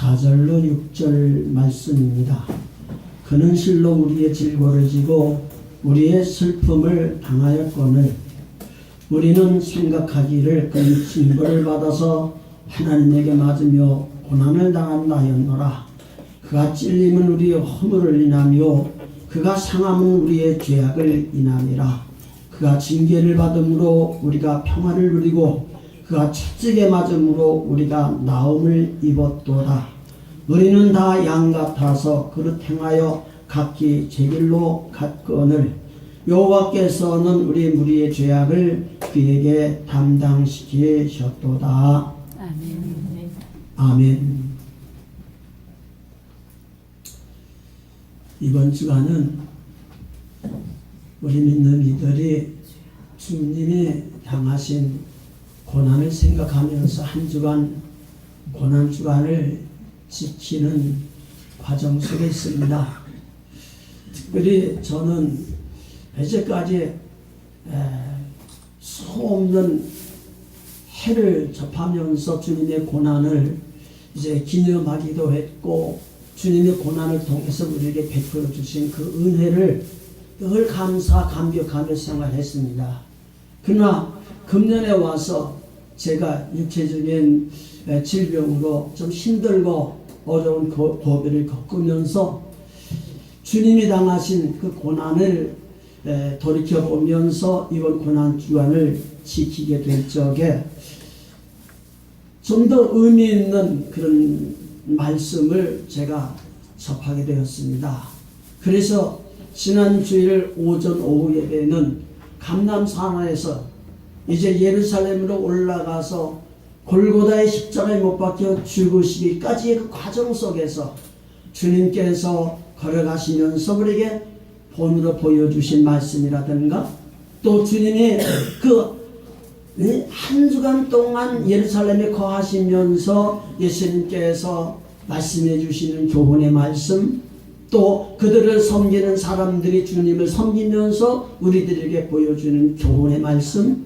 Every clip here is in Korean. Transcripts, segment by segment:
4절로 6절 말씀입니다. 그는 실로 우리의 질고를 지고 우리의 슬픔을 당하였거늘 우리는 생각하기를 그는 징벌을 받아서 하나님에게 맞으며 고난을 당한다 하였노라. 그가 찔림은 우리의 허물을 인하며 그가 상함은 우리의 죄악을 인함이라. 그가 징계를 받음으로 우리가 평화를 누리고 그가 채찍에 맞음으로 우리가 나음을 입었도다. 우리는 다 양 같아서 그릇 행하여 각기 제 길로 갔거늘 여호와께서는 우리 무리의 죄악을 그에게 담당시키셨도다. 아멘. 아멘. 이번 주간은 우리 믿는 이들이 주님이 당하신 고난을 생각하면서 한 주간 고난 주간을 지키는 과정 속에 있습니다. 특별히 저는 이제까지 소없는 해를 접하면서 주님의 고난을 이제 기념하기도 했고 주님의 고난을 통해서 우리에게 베풀어 주신 그 은혜를 늘 감격하며 생활했습니다. 그러나 금년에 와서 제가 육체적인 질병으로 좀 힘들고 어려운 고비를 겪으면서 주님이 당하신 그 고난을 돌이켜보면서 이번 고난 주간을 지키게 될 적에 좀 더 의미 있는 그런 말씀을 제가 접하게 되었습니다. 그래서 지난 주일 오전 오후 예배는 감람산에서 이제 예루살렘으로 올라가서 골고다의 십자가에 못 박혀 죽으시기까지의 그 과정 속에서 주님께서 걸어가시면서 우리에게 본으로 보여주신 말씀이라든가 또 주님이 그 한 주간 동안 예루살렘에 거하시면서 예수님께서 말씀해 주시는 교훈의 말씀 또 그들을 섬기는 사람들이 주님을 섬기면서 우리들에게 보여주는 교훈의 말씀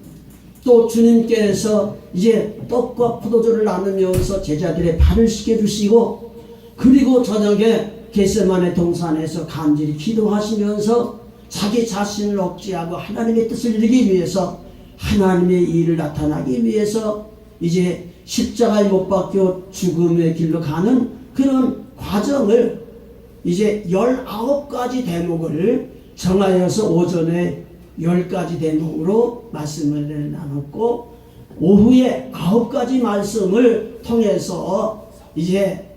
또 주님께서 이제 떡과 포도주를 나누면서 제자들의 발을 씻겨주시고 그리고 저녁에 겟세마네 동산에서 간절히 기도하시면서 자기 자신을 억제하고 하나님의 뜻을 이루기 위해서 하나님의 일을 나타나기 위해서 이제 십자가에 못 박혀 죽음의 길로 가는 그런 과정을 이제 19가지 대목을 정하여서 오전에 10가지 대목으로 말씀을 나눴고 오후에 9가지 말씀을 통해서 이제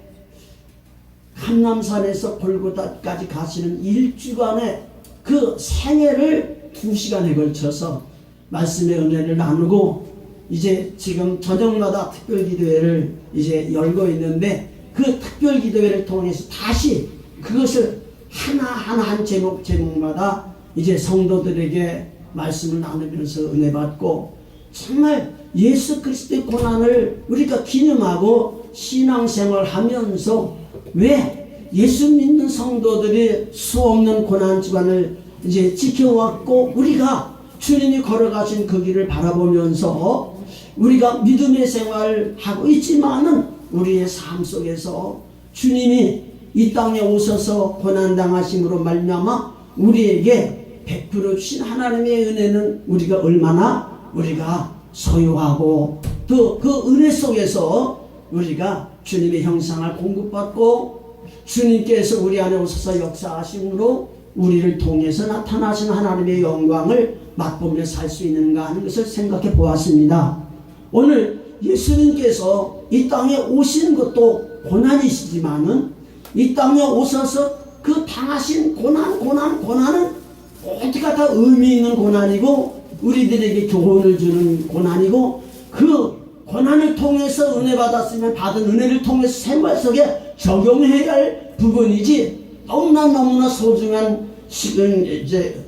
감람산에서 골고다까지 가시는 1주간의 그 생애를 2시간에 걸쳐서 말씀의 은혜를 나누고 이제 지금 저녁마다 특별기도회를 이제 열고 있는데 그 특별기도회를 통해서 다시 그것을 하나하나 한 제목마다 이제 성도들에게 말씀을 나누면서 은혜 받고 정말 예수 그리스도의 고난을 우리가 기념하고 신앙생활 하면서 왜 예수 믿는 성도들이 수없는 고난 주간을 이제 지켜왔고 우리가 주님이 걸어가신 그 길을 바라보면서 우리가 믿음의 생활을 하고 있지만은 우리의 삶 속에서 주님이 이 땅에 오셔서 고난당하심으로 말미암아 우리에게 베풀어 주신 하나님의 은혜는 우리가 얼마나 우리가 소유하고 또 그 은혜 속에서 우리가 주님의 형상을 공급받고 주님께서 우리 안에 오셔서 역사하심으로 우리를 통해서 나타나신 하나님의 영광을 맛보며 살 수 있는가 하는 것을 생각해 보았습니다. 오늘 예수님께서 이 땅에 오시는 것도 고난이시지만은 이 땅에 오셔서 그 당하신 고난은 어떻게 다 의미 있는 고난이고 우리들에게 교훈을 주는 고난이고 그 고난을 통해서 은혜 받았으면 받은 은혜를 통해서 생활 속에 적용해야 할 부분이지 너무나 소중한 이제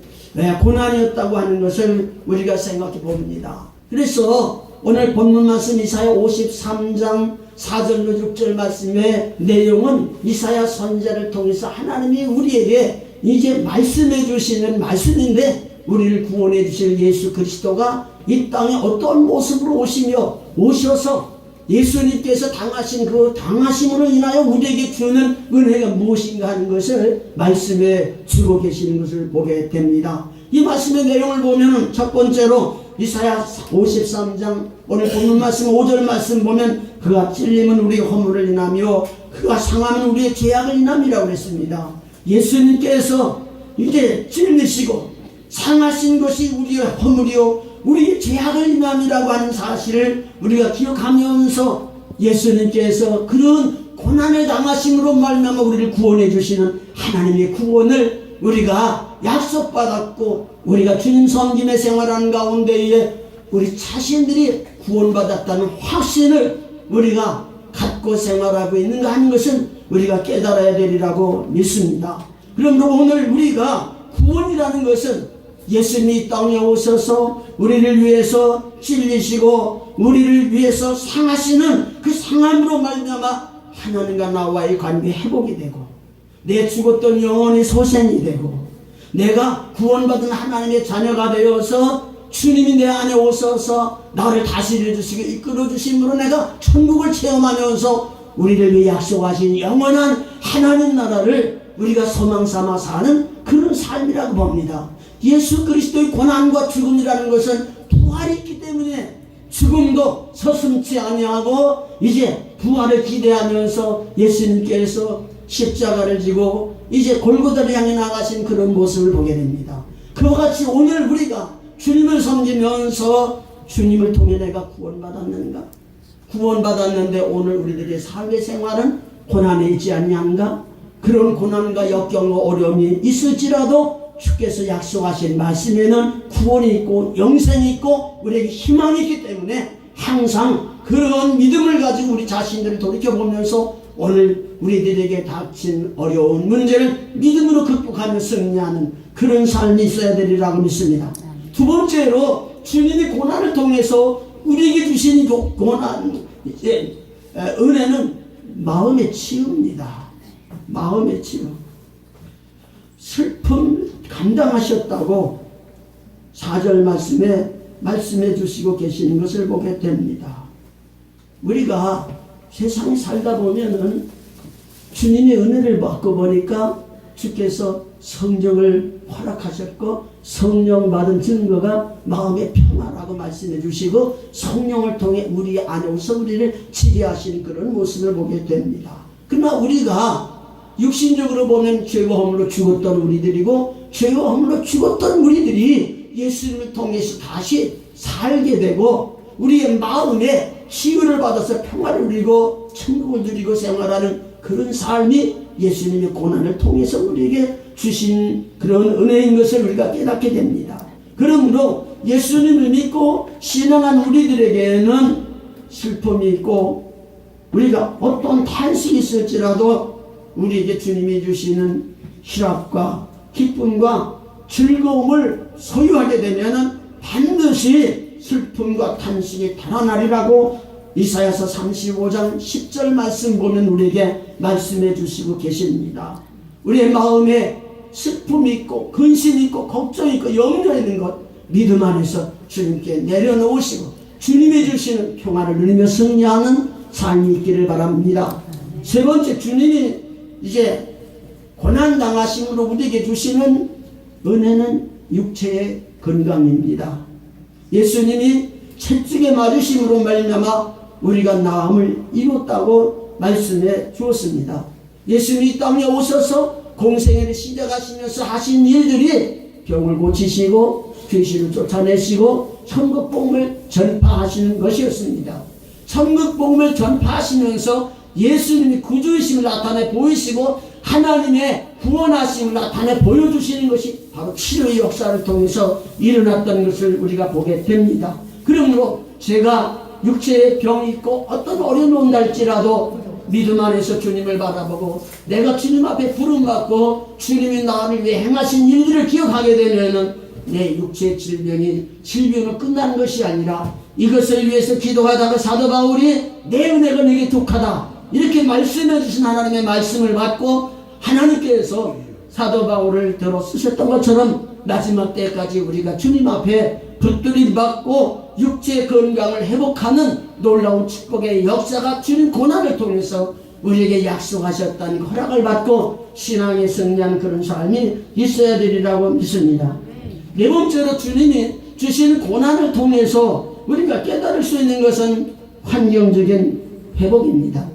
고난이었다고 하는 것을 우리가 생각해 봅니다. 그래서 오늘 본문 말씀 이사야 53장 4절로 6절 말씀의 내용은 이사야 선지자를 통해서 하나님이 우리에게 이제 말씀해 주시는 말씀인데 우리를 구원해 주실 예수 그리스도가 이 땅에 어떤 모습으로 오시며 오셔서 예수님께서 당하신 그 당하심으로 인하여 우리에게 주는 은혜가 무엇인가 하는 것을 말씀에 주고 계시는 것을 보게 됩니다. 이 말씀의 내용을 보면 첫 번째로 이사야 53장 오늘 본문 말씀 5절 말씀 보면 그가 찔림은 우리의 허물을 인하며 그가 상함은 우리의 죄악을 인함이라고 했습니다. 예수님께서 이제 찔리시고 상하신 것이 우리의 허물이요 우리의 죄악을 인함이라고 하는 사실을 우리가 기억하면서 예수님께서 그런 고난을 당하심으로 말미암아 우리를 구원해 주시는 하나님의 구원을 우리가 약속받았고 우리가 주님 섬김의 생활하는 가운데에 우리 자신들이 구원받았다는 확신을 우리가 갖고 생활하고 있는가 하는 것은 우리가 깨달아야 되리라고 믿습니다. 그러므로 오늘 우리가 구원이라는 것은 예수님이 땅에 오셔서 우리를 위해서 찔리시고 우리를 위해서 상하시는 그 상함으로 말미암아 하나님과 나와의 관계 회복이 되고 내 죽었던 영혼이 소생이 되고 내가 구원받은 하나님의 자녀가 되어서 주님이 내 안에 오셔서 나를 다스려 주시고 이끌어 주심으로 내가 천국을 체험하면서 우리를 위해 약속하신 영원한 하나님 나라를 우리가 소망 삼아 사는 그런 삶이라고 봅니다. 예수 그리스도의 고난과 죽음이라는 것은 부활이 있기 때문에 죽음도 서슴지 아니하고 이제 부활을 기대하면서 예수님께서 십자가를 지고 이제 골고다를 향해 나가신 그런 모습을 보게 됩니다. 그와 같이 오늘 우리가 주님을 섬기면서 주님을 통해 내가 구원받았는가? 구원받았는데 오늘 우리들의 삶의 생활은 고난에 있지 않냐는가? 그런 고난과 역경과 어려움이 있을지라도 주께서 약속하신 말씀에는 구원이 있고 영생이 있고 우리에게 희망이 있기 때문에 항상 그런 믿음을 가지고 우리 자신들을 돌이켜보면서 오늘 우리들에게 닥친 어려운 문제를 믿음으로 극복하며 승리하는 그런 삶이 있어야 되리라고 믿습니다. 두 번째로 주님이 고난을 통해서 우리에게 주신 고난, 은혜는 마음의 치유입니다. 마음의 치유. 슬픔 감당하셨다고 4절 말씀해 주시고 계시는 것을 보게 됩니다. 우리가 세상에 살다 보면은 주님의 은혜를 받고 보니까 주께서 성령을 허락하셨고 성령 받은 증거가 마음의 평화라고 말씀해 주시고 성령을 통해 우리 안에 오서 우리를 치료하시는 그런 모습을 보게 됩니다. 그러나 우리가 육신적으로 보면 죄와 허물로 죽었던 우리들이고 죄와 허물로 죽었던 우리들이 예수님을 통해서 다시 살게 되고 우리의 마음에 치유를 받아서 평화를 누리고 천국을 누리고 생활하는 그런 삶이 예수님의 고난을 통해서 우리에게 주신 그런 은혜인 것을 우리가 깨닫게 됩니다. 그러므로 예수님을 믿고 신앙한 우리들에게는 슬픔이 있고 우리가 어떤 탄식이 있을지라도 우리에게 주님이 주시는 희락과 기쁨과 즐거움을 소유하게 되면 반드시 슬픔과 탄식이 달아나리라고 이사야서 35장 10절 말씀 보면 우리에게 말씀해 주시고 계십니다. 우리의 마음에 슬픔이 있고 근심이 있고 걱정이 있고 염려 있는 것 믿음 안에서 주님께 내려놓으시고 주님이 주시는 평화를 누리며 승리하는 삶이 있기를 바랍니다. 세 번째, 주님이 이제 고난당하심으로 우리에게 주시는 은혜는 육체의 건강입니다. 예수님이 채찍에 맞으심으로 말미암아 우리가 나음을 이뤘다고 말씀해 주었습니다. 예수님이 이 땅에 오셔서 공생애를 시작하시면서 하신 일들이 병을 고치시고 귀신을 쫓아내시고 천국복음을 전파하시는 것이었습니다. 천국복음을 전파하시면서 예수님이 구주이심을 나타내 보이시고 하나님의 구원하심을 나타내 보여주시는 것이 바로 치료의 역사를 통해서 일어났던 것을 우리가 보게 됩니다. 그러므로 제가 육체에 병이 있고 어떤 어려움이 온달지라도 믿음 안에서 주님을 바라보고 내가 주님 앞에 부름받고 주님이 나를 위해 행하신 일들을 기억하게 되면은 내 육체의 질병은 끝나는 것이 아니라 이것을 위해서 기도하다가 사도 바울이 내 은혜가 내게 독하다 이렇게 말씀해 주신 하나님의 말씀을 받고 하나님께서 사도 바울을 들어 쓰셨던 것처럼 마지막 때까지 우리가 주님 앞에 붙들림 받고 육체 건강을 회복하는 놀라운 축복의 역사가 주님 고난을 통해서 우리에게 약속하셨다는 허락을 받고 신앙에 승리한 그런 삶이 있어야 되리라고 믿습니다. 네 번째로 주님이 주신 고난을 통해서 우리가 깨달을 수 있는 것은 환경적인 회복입니다.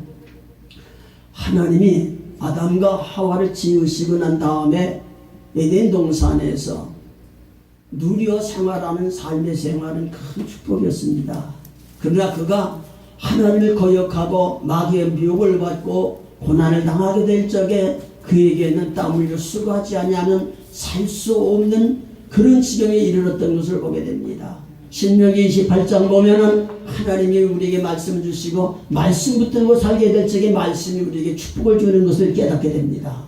하나님이 아담과 하와를 지으시고 난 다음에 에덴 동산에서 누려 생활하는 삶의 생활은 큰 축복이었습니다. 그러나 그가 하나님을 거역하고 마귀의 미혹을 받고 고난을 당하게 될 적에 그에게는 땀 흘려 수고하지 아니하면 살 수 없는 그런 지경에 이르렀던 것을 보게 됩니다. 신명기 28장 보면은 하나님이 우리에게 말씀을 주시고 말씀 붙들고 살게 될 적에 말씀이 우리에게 축복을 주는 것을 깨닫게 됩니다.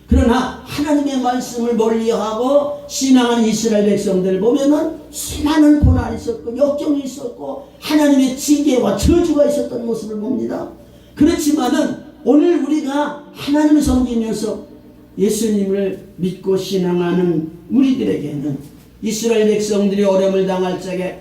그러나 하나님의 말씀을 멀리하고 신앙하는 이스라엘 백성들을 보면은 수많은 고난이 있었고 역경이 있었고 하나님의 징계와 저주가 있었던 모습을 봅니다. 그렇지만은 오늘 우리가 하나님을 섬기면서 예수님을 믿고 신앙하는 우리들에게는 이스라엘 백성들이 어려움을 당할 적에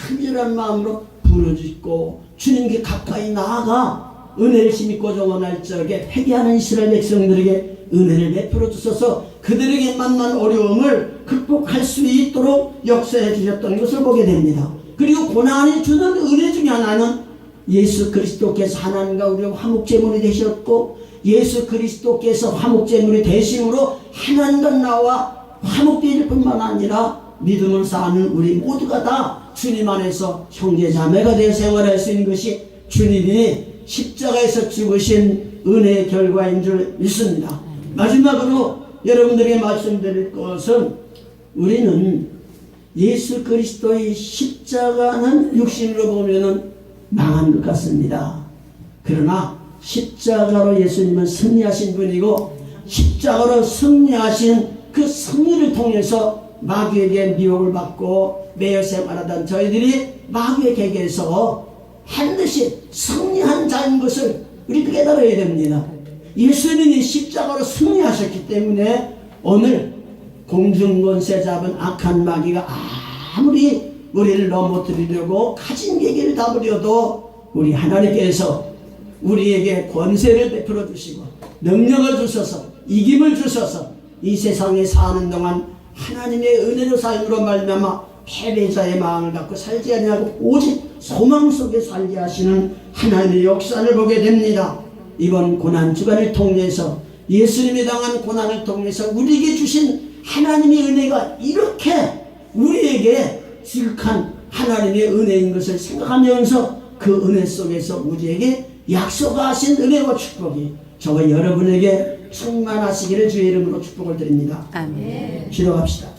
간절한 마음으로 부르짖고 주님께 가까이 나아가 은혜를 힘입고 정원할 적에 회개하는 이스라엘 백성들에게 은혜를 베풀어 주셔서 그들에게 만난 어려움을 극복할 수 있도록 역사해 주셨던 것을 보게 됩니다. 그리고 고난이 주는 은혜 중에 하나는 예수 그리스도께서 하나님과 우리와 화목제물이 되셨고 예수 그리스도께서 화목제물이 되심으로 하나님과 나와 화목되질 뿐만 아니라 믿음을 사는 우리 모두가 다 주님 안에서 형제자매가 되어 생활할 수 있는 것이 주님이 십자가에서 죽으신 은혜의 결과인 줄 믿습니다. 마지막으로 여러분들에게 말씀드릴 것은 우리는 예수 그리스도의 십자가는 육신으로 보면은 망한 것 같습니다. 그러나 십자가로 예수님은 승리하신 분이고 십자가로 승리하신 그 승리를 통해서 마귀에게 미혹을 받고 매여 생활하던 저희들이 마귀의 객에서 반드시 승리한 자인 것을 우리 깨달아야 됩니다. 예수님이 십자가로 승리하셨기 때문에 오늘 공중권세 잡은 악한 마귀가 아무리 우리를 넘어뜨리려고 가진 계기를 잡으려도 우리 하나님께서 우리에게 권세를 베풀어 주시고 능력을 주셔서 이김을 주셔서 이 세상에 사는 동안 하나님의 은혜로 삶으로 말미암아 패배자의 마음을 갖고 살지 아니하고 오직 소망 속에 살게 하시는 하나님의 역사를 보게 됩니다. 이번 고난주간을 통해서 예수님이 당한 고난을 통해서 우리에게 주신 하나님의 은혜가 이렇게 우리에게 지극한 하나님의 은혜인 것을 생각하면서 그 은혜 속에서 우리에게 약속하신 은혜와 축복이 저와 여러분에게 충만하시기를 주의 이름으로 축복을 드립니다. 아멘. 기도합시다.